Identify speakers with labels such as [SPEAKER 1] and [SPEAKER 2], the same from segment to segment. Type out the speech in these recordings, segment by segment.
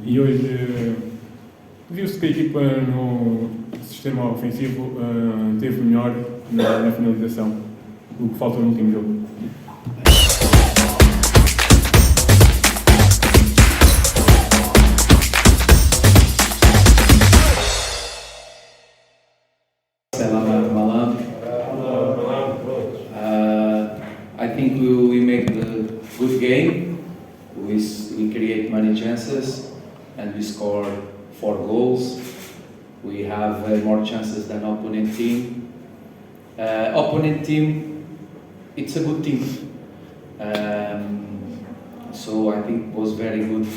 [SPEAKER 1] E hoje viu-se que a equipa no sistema ofensivo teve melhor na finalização, o que faltou no último jogo.
[SPEAKER 2] I think we make the good game. We create many chances and we score 4 goals. We have more chances than opponent team. Opponent team, it's a good team. So I think it was very good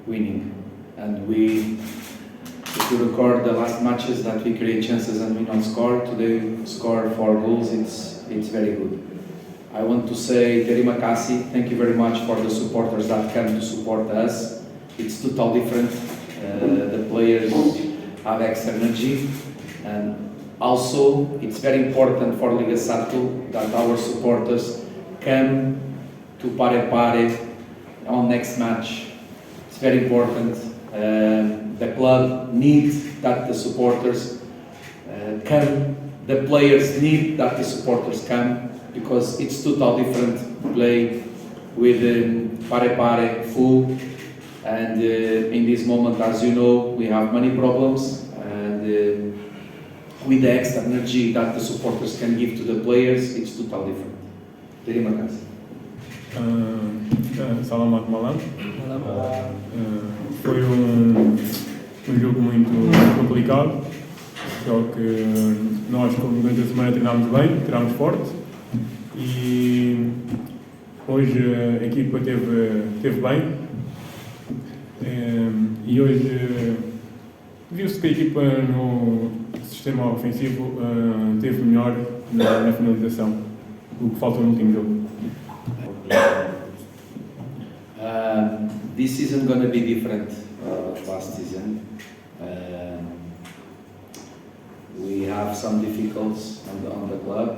[SPEAKER 2] winning. And if you record the last matches that we create chances and we not score, today we score 4 goals, it's very good. I want to say terima kasih, thank you very much for the supporters that came to support us. It's totally different. The players have extra energy, and also it's very important for Liga Satu that our supporters come to Pare on next match. It's very important. The club needs that the supporters come. The players need that the supporters come, because it's totally different play with Pare full. And in this moment, as you know, we have many problems, and with the extra energy that the supporters can give to the players, it's totally different. Terima kasih.
[SPEAKER 1] Selamat malam. Foi jogo muito complicado, só que nós, como durante a semana, treinámos bem, treinámos forte, e hoje a equipa teve bem. E hoje viu-se que a equipa no sistema ofensivo teve melhor na finalização, o que faltou no último jogo.
[SPEAKER 2] This season gonna be different last season. We have some difficulties on the club.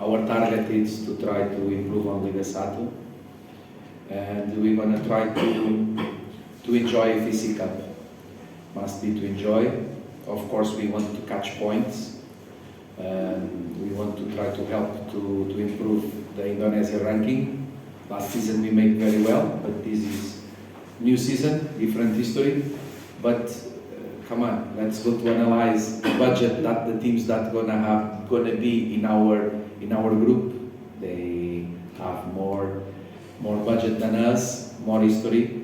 [SPEAKER 2] Our target is to try to improve on Liga Satu, and we're gonna try to enjoy FEC Cup. Must be to enjoy. Of course, we want to catch points. We want to try to help to improve the Indonesia ranking. Last season we made very well, but this is new season, different history. But come on, let's go to analyze the budget that the teams that gonna be in our group. They have more budget than us, more history.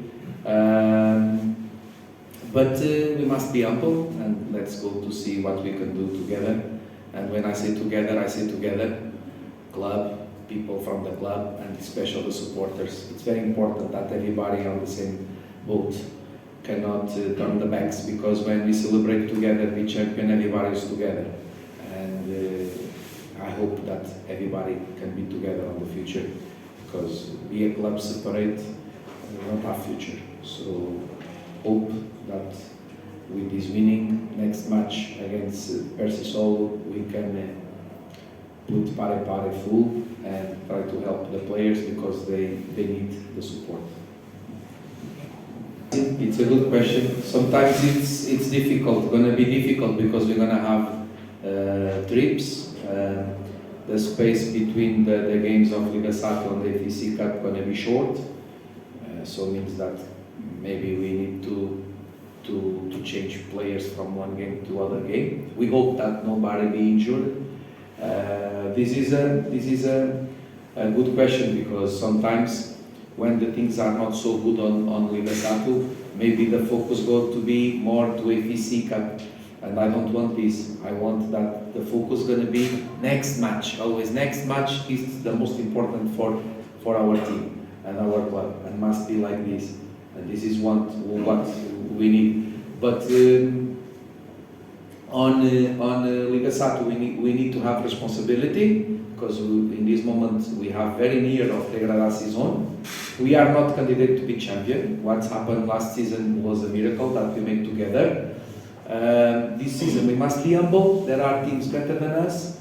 [SPEAKER 2] But we must be humble, and let's go to see what we can do together. And when I say together, club, people from the club, and especially the supporters. It's very important that everybody on the same boat, cannot turn the backs, because when we celebrate together, we champion, everybody is together. And I hope that everybody can be together on the future, because be a club separate, we don't have future. So hope that with this winning, next match against Persisol, we can put Pare full and try to help the players, because they need the support. It's a good question. Sometimes it's difficult, gonna be difficult, because we're gonna have trips. The space between the games of Liga Satu and the FEC Cup gonna be short. So means that maybe we need to change players from one game to other game. We hope that nobody be injured. This is a good question, because sometimes when the things are not so good on Liga Satu, maybe the focus goes to be more to FEC Cup, and I don't want this. I want that the focus gonna be next match. Always next match is the most important for our team and our club, and must be like this. And this is what we need. But on Liga Satu, we need to have responsibility, because in this moment we have very near of degradation zone. We are not candidate to be champion. What happened last season was a miracle that we made together. This season we must be humble. There are teams better than us,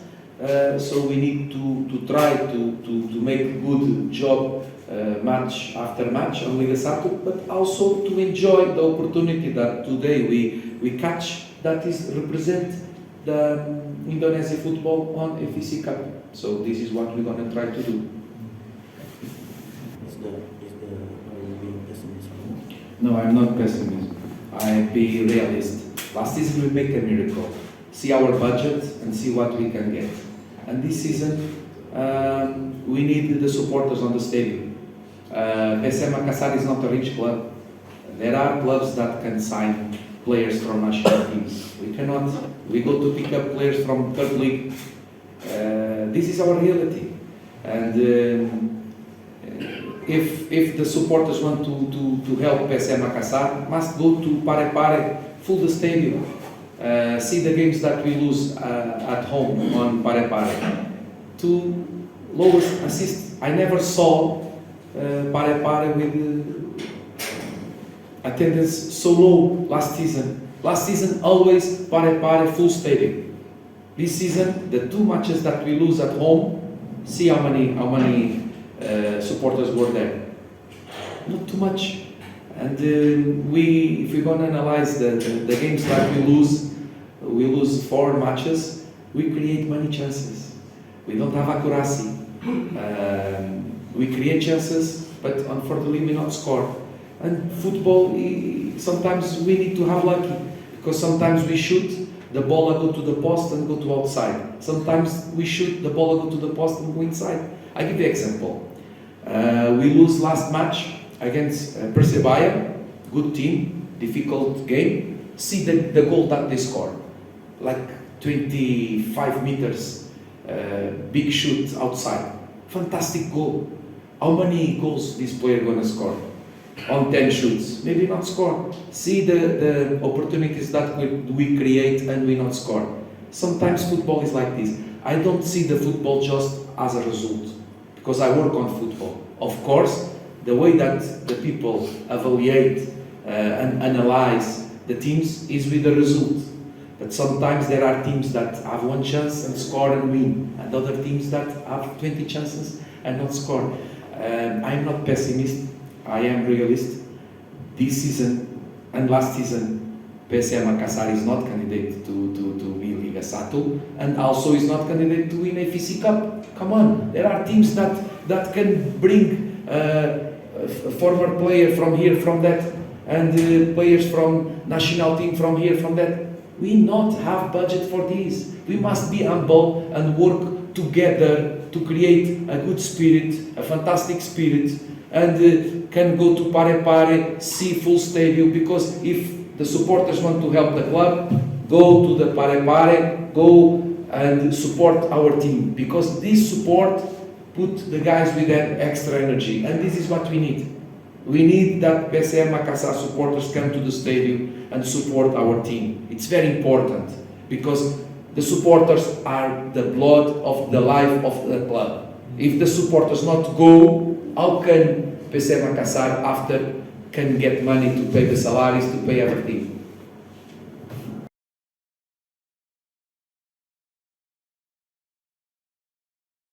[SPEAKER 2] so we need to try to make a good job match after match on Liga Satu, but also to enjoy the opportunity that today we catch that is represent the Indonesia football on FEC Cup. So this is what we're going to try to do.
[SPEAKER 3] Are you being pessimistic?
[SPEAKER 2] No, I'm not pessimist. I be realist. Last season we make a miracle. See our budget and see what we can get. And this season we need the supporters on the stadium. PSM Makassar is not a rich club. There are clubs that can sign players from national teams. We cannot. We go to pick up players from third league. This is our reality. And if the supporters want to help PSM Makassar, must go to Pare, full the stadium. See the games that we lose at home on Pare. To lowest assist. I never saw Pare with attendance so low last season. Last season always Pare full stadium. This season the 2 matches that we lose at home, see how many supporters were there. Not too much. And if we're gonna analyze the games that we lose 4 matches, we create many chances. We don't have accuracy. We create chances, but unfortunately we not score. And football, sometimes we need to have lucky, because sometimes we shoot, the ball go to the post and go to outside. Sometimes we shoot, the ball go to the post and go inside. I give you an example. We lose last match against Persebaya, good team, difficult game. See the goal that they scored, like 25 meters, big shoot outside. Fantastic goal. How many goals this player gonna score? On 10 shoots, maybe not score. See the opportunities that we create and we not score. Sometimes football is like this. I don't see the football just as a result, because I work on football. Of course, the way that the people evaluate and analyze the teams is with the result. But sometimes there are teams that have 1 chance and score and win, and other teams that have 20 chances and not score. I'm not pessimist. I am realist. This season and last season, PSM Makassar is not candidate to be Liga Satu, and also is not candidate to win FEC Cup. Come on, there are teams that can bring a former player from here, from that, and players from national team from here, from that. We not have budget for this. We must be humble and work together to create a good spirit, a fantastic spirit, and can go to Pare, see full stadium, because if the supporters want to help the club, go to the Pare, go and support our team, because this support put the guys with that extra energy, and this is what we need. We need that PSM Makassar supporters come to the stadium and support our team. It's very important, because the supporters are the blood of the life of the club. If the supporters not go, how can PSM Makassar after can get money to pay the salaries, to pay everything?